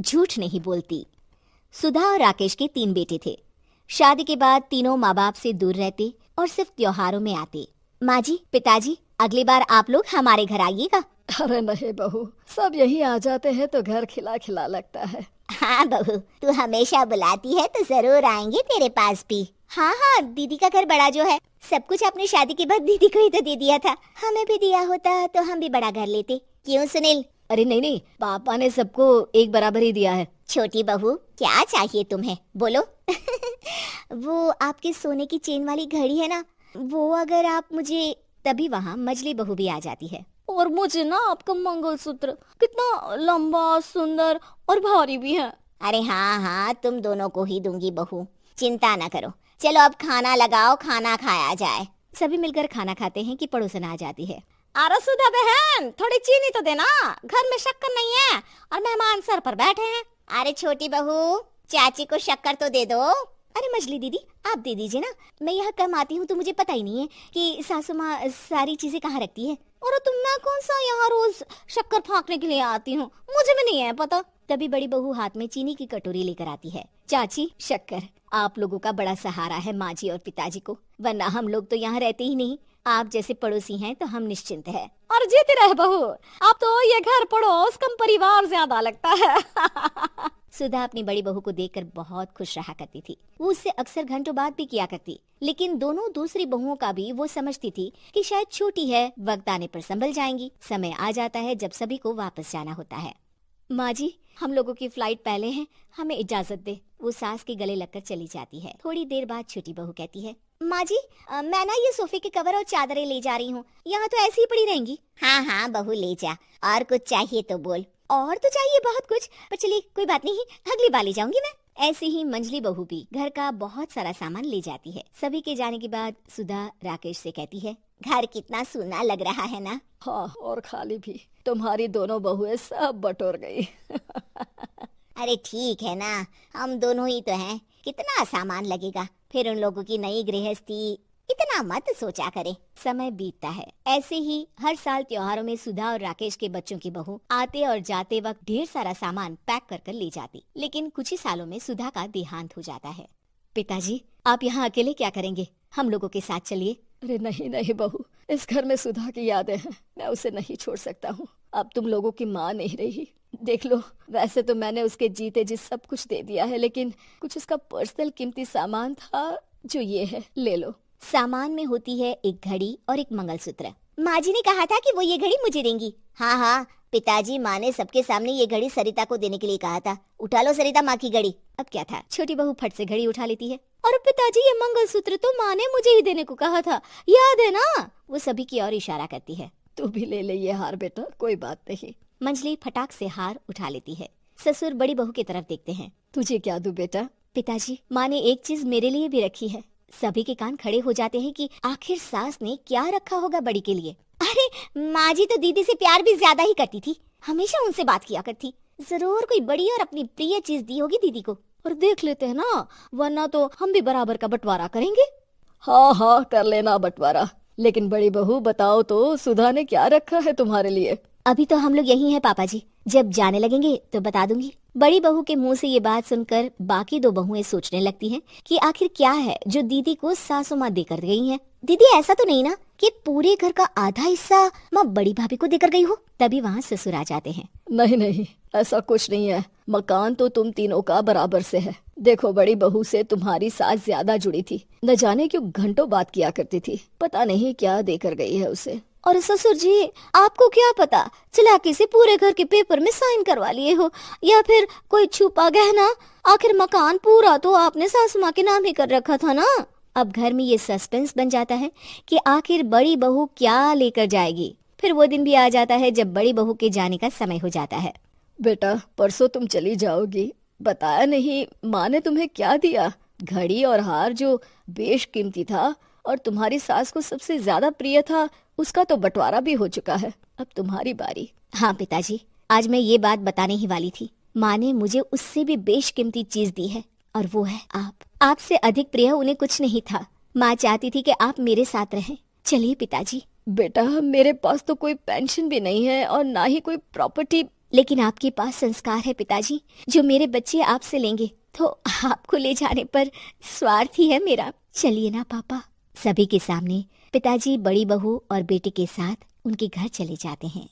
झूठ नहीं बोलती। सुधा और राकेश के 3 बेटे थे। शादी के बाद तीनों माँ बाप से दूर रहते और सिर्फ त्योहारों में आते। माँ जी, पिताजी, अगली बार आप लोग हमारे घर आइएगा। अरे नहीं बहू, सब यही आ जाते हैं तो घर खिला खिला लगता है। हाँ बहू, तू हमेशा बुलाती है तो जरूर आएंगे तेरे पास भी। हाँ हाँ, दीदी का घर बड़ा जो है, सब कुछ अपनी शादी के बाद दीदी को ही तो दे दिया था। हमें भी दिया होता तो हम भी बड़ा घर लेते। क्यों सुनील? अरे नहीं नहीं, पापा ने सबको एक बराबर ही दिया है। छोटी बहू, क्या चाहिए तुम्हें, बोलो। वो आपके सोने की चेन वाली घड़ी है ना, वो अगर आप मुझे, तभी वहाँ मजली बहू भी आ जाती है। और मुझे ना आपका मंगलसूत्र कितना लंबा, सुंदर और भारी भी है। अरे हाँ हाँ, तुम दोनों को ही दूंगी बहू, चिंता ना करो। चलो अब खाना लगाओ, खाना खाया जाए। सभी मिलकर खाना खाते हैं कि पड़ोसन आ जाती है। अरे सुधा बहन, थोड़ी चीनी तो देना, घर में शक्कर नहीं है और मेहमान सर पर बैठे हैं। अरे छोटी बहू, चाची को शक्कर तो दे दो। अरे मजली दीदी, आप दे दीजिए ना, मैं यहाँ कम आती हूँ तो मुझे पता ही नहीं है कि सासू माँ सारी चीजें कहाँ रखती है। और तुम, मैं कौन सा यहाँ रोज शक्कर फाँकने के लिए आती हूँ, मुझे भी नहीं है पता। तभी बड़ी बहू हाथ में चीनी की कटोरी लेकर आती है। चाची, शक्कर। आप लोगों का बड़ा सहारा है माँ जी और पिताजी को, वरना हम लोग तो यहाँ रहते ही नहीं। आप जैसे पड़ोसी हैं तो हम निश्चिंत है। और जीती रहे बहू, आप तो ये घर पड़ोस कम परिवार ज्यादा लगता है। सुधा अपनी बड़ी बहू को देखकर बहुत खुश रहा करती थी। वो उससे अक्सर घंटों बात भी किया करती, लेकिन दोनों दूसरी बहुओं का भी वो समझती थी कि शायद छोटी है, वक्त आने पर संभल जाएंगी। समय आ जाता है जब सभी को वापस जाना होता है। माँ जी, हम लोगों की फ्लाइट पहले है, हमें इजाजत दे। वो सास के गले लगकर चली जाती है। थोड़ी देर बाद छोटी बहू कहती है, माँ जी, मैं ना ये सोफे के कवर और चादरें ले जा रही हूँ, यहाँ तो ऐसी ही पड़ी रहेंगी। हाँ हाँ बहू, ले जा, और कुछ चाहिए तो बोल। और तो चाहिए बहुत कुछ, पर चलिए कोई बात नहीं, अगली बार ले जाऊंगी मैं। ऐसे ही मंजली बहू भी घर का बहुत सारा सामान ले जाती है। सभी के जाने के बाद सुधा राकेश से कहती है, घर कितना सूना लग रहा है ना। हाँ, और खाली भी। तुम्हारी दोनों बहुएं सब बटोर गई। अरे ठीक है ना, हम दोनों ही तो हैं, कितना सामान लगेगा, फिर उन लोगों की नई गृहस्थी, इतना मत सोचा करे। समय बीतता है। ऐसे ही हर साल त्योहारों में सुधा और राकेश के बच्चों की बहू आते और जाते वक्त ढेर सारा सामान पैक कर कर ले जाती। लेकिन कुछ ही सालों में सुधा का देहांत हो जाता है। पिताजी, आप यहाँ अकेले क्या करेंगे, हम लोगों के साथ चलिए। अरे नहीं नहीं बहू, इस घर में सुधा की यादें हैं, मैं उसे नहीं छोड़ सकता हूँ। अब तुम लोगों की माँ नहीं रही। देख लो, वैसे तो मैंने उसके जीते जी सब कुछ दे दिया है, लेकिन कुछ उसका पर्सनल कीमती सामान था, जो ये है, ले लो। सामान में होती है एक घड़ी और एक मंगलसूत्र। माँ जी ने कहा था कि वो ये घड़ी मुझे देंगी। हाँ हाँ पिताजी, माँ ने सबके सामने ये घड़ी सरिता को देने के लिए कहा था। उठा लो सरिता माँ की घड़ी। अब क्या था, छोटी बहू फट से घड़ी उठा लेती है। और पिताजी, ये मंगलसूत्र तो माँ ने मुझे ही देने को कहा था, याद है ना। वो सभी की ओर इशारा करती है। तू भी ले ले ये हार बेटा, कोई बात नहीं। मंजली फटाक से हार उठा लेती है। ससुर बड़ी बहू की तरफ देखते हैं। तुझे क्या दूं बेटा? पिताजी, माँ ने एक चीज मेरे लिए भी रखी है। सभी के कान खड़े हो जाते हैं कि आखिर सास ने क्या रखा होगा बड़ी के लिए। अरे माँ जी तो दीदी से प्यार भी ज्यादा ही करती थी, हमेशा उनसे बात किया करती। जरूर कोई बड़ी और अपनी प्रिय चीज दी होगी दीदी को। और देख लेते हैं ना, वरना तो हम भी बराबर का बंटवारा करेंगे। हाँ हाँ, कर लेना बंटवारा। लेकिन बड़ी बहू बताओ तो, सुधा ने क्या रखा है तुम्हारे लिए? अभी तो हम लोग यही हैं पापा जी, जब जाने लगेंगे तो बता दूंगी। बड़ी बहू के मुंह से ये बात सुनकर बाकी दो बहुएं सोचने लगती हैं कि आखिर क्या है जो दीदी को सासू माँ देकर गई हैं। दीदी, ऐसा तो नहीं ना कि पूरे घर का आधा हिस्सा माँ बड़ी भाभी को देकर गई हो। तभी वहाँ ससुर आ जाते हैं। नहीं नहीं, ऐसा कुछ नहीं है। मकान तो तुम तीनों का बराबर से है। देखो, बड़ी बहू से तुम्हारी सास ज्यादा जुड़ी थी, न जाने क्यों घंटों बात किया करती थी। पता नहीं क्या देकर गई है उसे। और ससुर जी, आपको क्या पता, चालाकी से पूरे घर के पेपर में साइन करवा लिए हो, या फिर कोई छुपा गहना। आखिर मकान पूरा तो आपने सासू माँ के नाम ही कर रखा था ना। अब घर में ये सस्पेंस बन जाता है कि आखिर बड़ी बहू क्या लेकर जाएगी। फिर वो दिन भी आ जाता है जब बड़ी बहू के जाने का समय हो जाता है। बेटा, परसों तुम चली जाओगी, बताया नहीं माँ ने तुम्हें क्या दिया? घड़ी और हार जो बेशकीमती था और तुम्हारी सास को सबसे ज्यादा प्रिय था, उसका तो बंटवारा भी हो चुका है। अब तुम्हारी बारी। हाँ पिताजी, आज मैं ये बात बताने ही वाली थी। माँ ने मुझे उससे भी बेशकीमती चीज दी है, और वो है आप। आपसे अधिक प्रिय उन्हें कुछ नहीं था। माँ चाहती थी कि आप मेरे साथ रहें। चलिए पिताजी। बेटा, मेरे पास तो कोई पेंशन भी नहीं है और ना ही कोई प्रॉपर्टी लेकिन आपके पास संस्कार है पिताजी, जो मेरे बच्चे आपसे लेंगे, तो आपको ले जाने पर स्वार्थ ही है मेरा। चलिए ना पापा। सभी के सामने पिताजी बड़ी बहू और बेटे के साथ उनके घर चले जाते हैं।